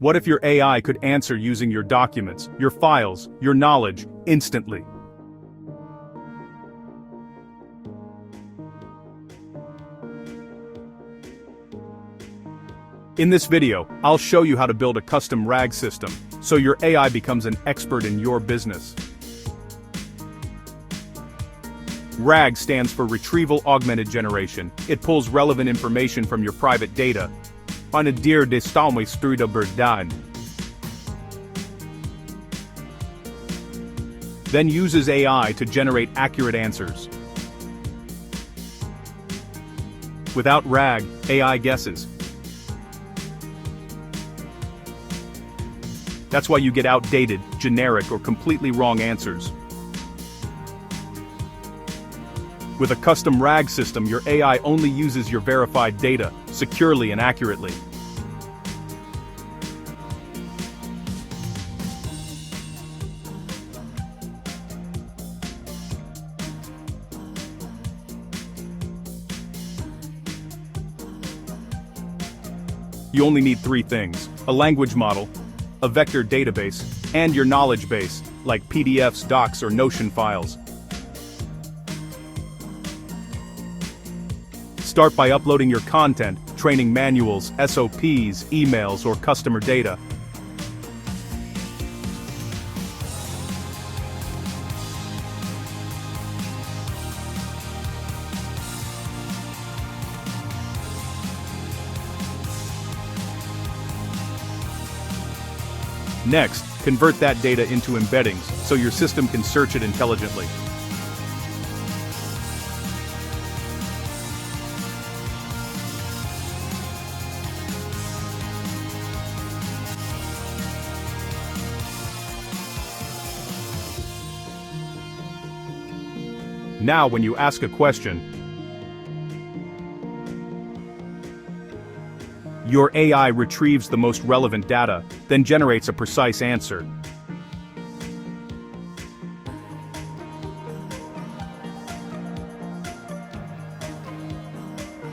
What if your AI could answer using your documents, your files, your knowledge, instantly? In this video, I'll show you how to build a custom RAG system, so your AI becomes an expert in your business. RAG stands for Retrieval-Augmented Generation. It pulls relevant information from your private data. Then uses AI to generate accurate answers. Without RAG, AI guesses. That's why you get outdated, generic, or completely wrong answers. With a custom RAG system, your AI only uses your verified data, securely and accurately. You only need three things: a language model, a vector database, and your knowledge base, like PDFs, docs, or Notion files. Start by uploading your content, training manuals, SOPs, emails, or customer data. Next, convert that data into embeddings, so your system can search it intelligently. Now, when you ask a question, your AI retrieves the most relevant data, then generates a precise answer.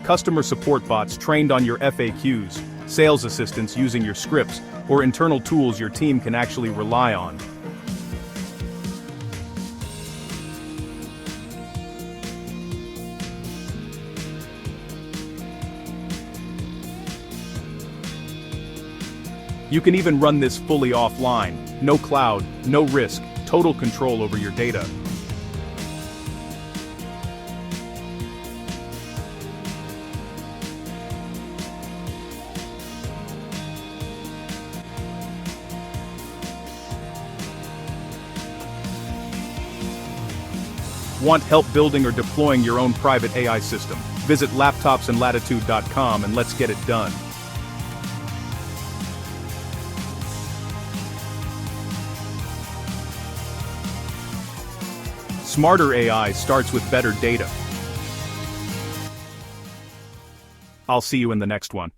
Customer support bots trained on your FAQs, sales assistants using your scripts, or internal tools your team can actually rely on. You can even run this fully offline, no cloud, no risk, total control over your data. Want help building or deploying your own private AI system? Visit laptopsandlatitude.com and let's get it done. Smarter AI starts with better data. I'll see you in the next one.